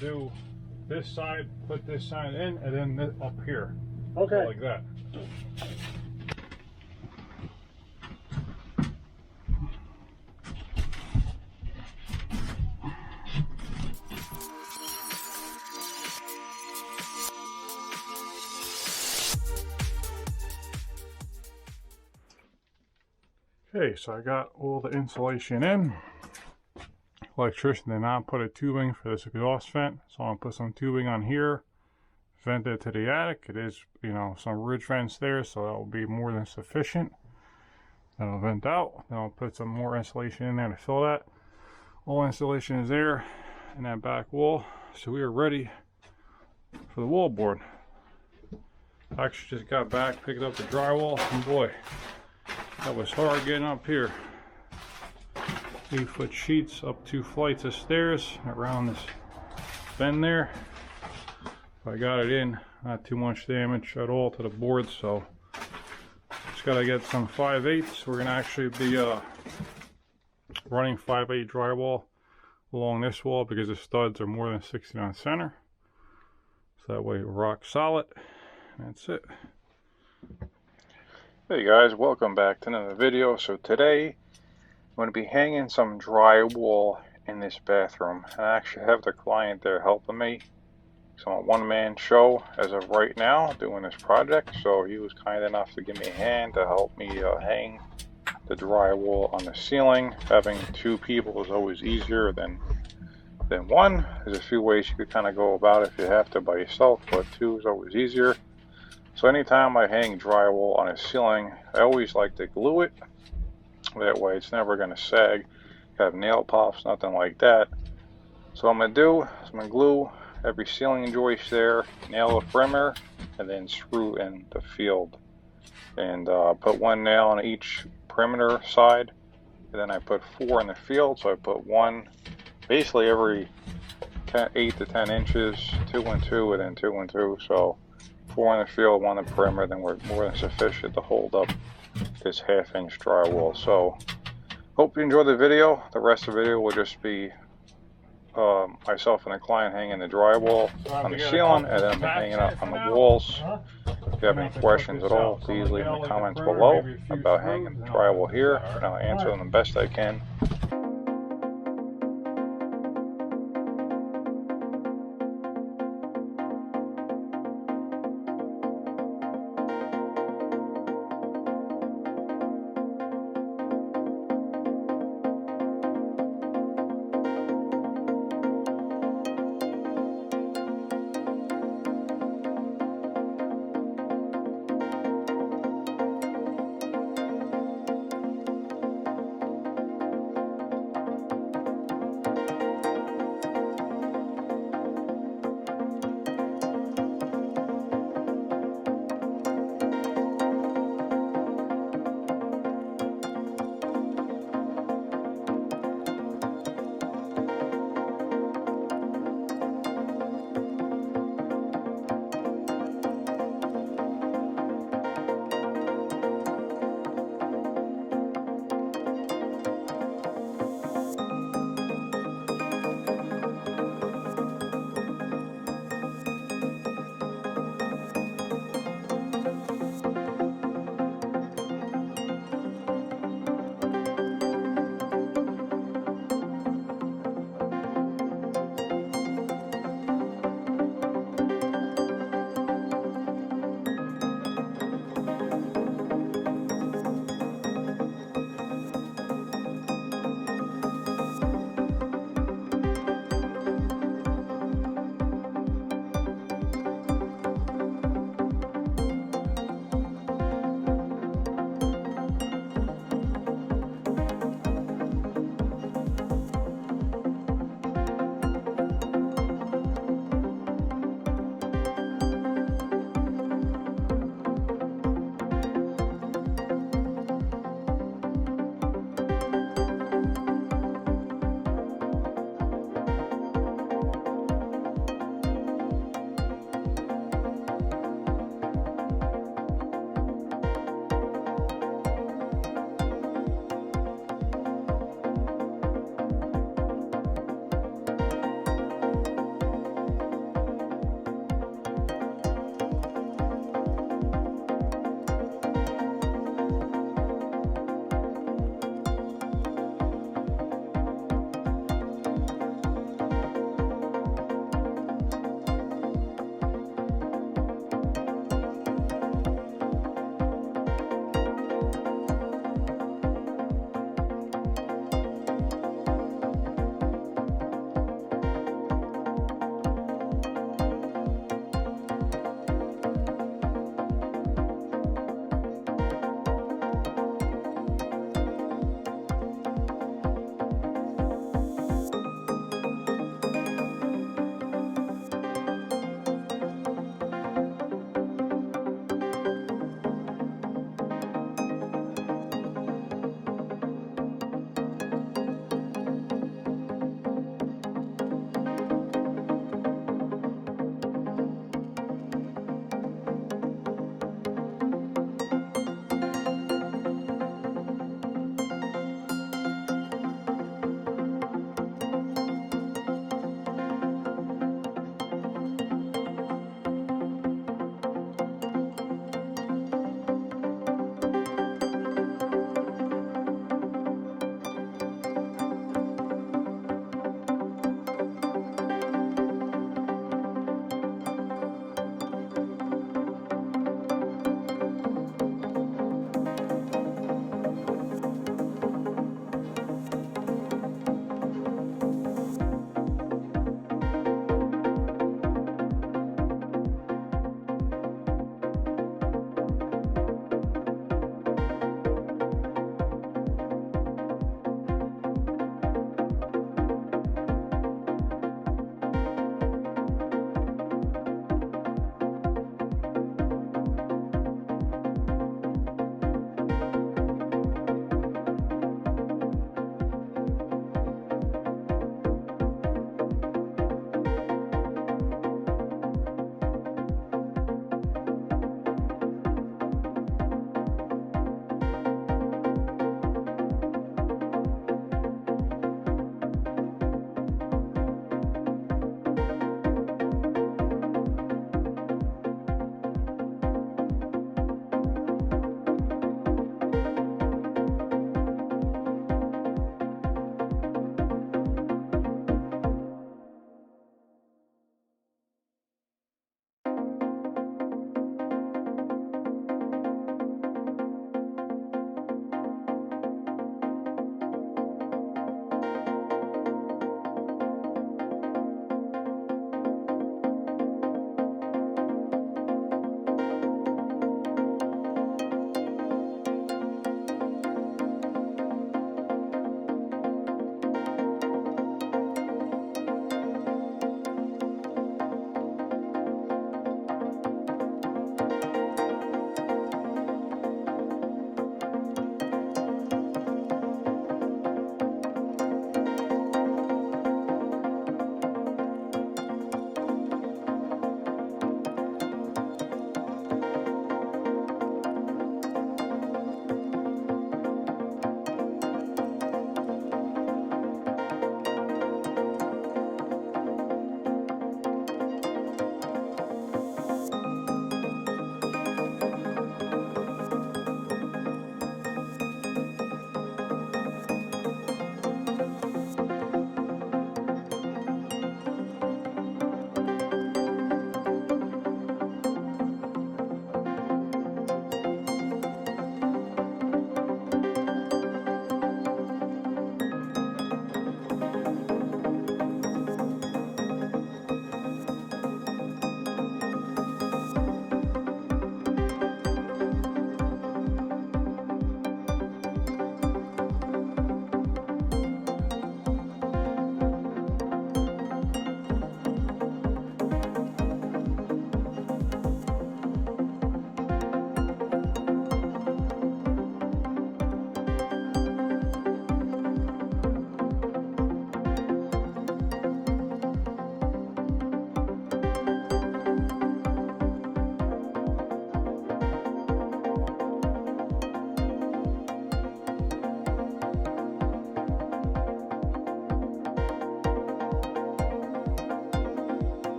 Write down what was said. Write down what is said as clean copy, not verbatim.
do this side, put this side in, and then this up here. Okay. So like that. Okay, so I got all the insulation in. Electrician did not put a tubing for this exhaust vent, so I'm gonna put some tubing on here, vent it to the attic. It is, you know, some ridge vents there, so that will be more than sufficient. Then I'll vent out. Then I'll put some more insulation in there to fill that. All insulation is there in that back wall, so we are ready for the wallboard. I actually just got back, picked up the drywall, and boy, that was hard getting up here. 8-foot sheets up 2 flights of stairs around this bend there. I got it in, not too much damage at all to the board, so just gotta get some 5/8. We're gonna actually be running 5/8 drywall along this wall because the studs are more than 69 center. So that way it rock solid. That's it. Hey guys, welcome back to another video. So today I'm going to be hanging some drywall in this bathroom. I actually have the client there helping me. So I'm a one-man show as of right now doing this project. So he was kind enough to give me a hand to help me hang the drywall on the ceiling. Having 2 people is always easier than one. There's a few ways you could kind of go about it if you have to by yourself, but 2 is always easier. So anytime I hang drywall on a ceiling, I always like to glue it. That way it's never going to sag, have nail pops, nothing like that. So what I'm going to do is I'm going to glue every ceiling joist there, nail the perimeter, and then screw in the field. And put 1 nail on each perimeter side, and then I put 4 in the field. So I put 1 basically every 8 to 10 inches, 2 and 2, and then 2 and 2. So 4 in the field, 1 in the perimeter, then we're more than sufficient to hold up this 1/2-inch drywall. So hope you enjoy the video. The rest of the video will just be myself and the client hanging the drywall on the ceiling, and then I'm hanging up on the walls. If you have any questions at all, please leave in the comments below about hanging the drywall here, and I'll answer them the best I can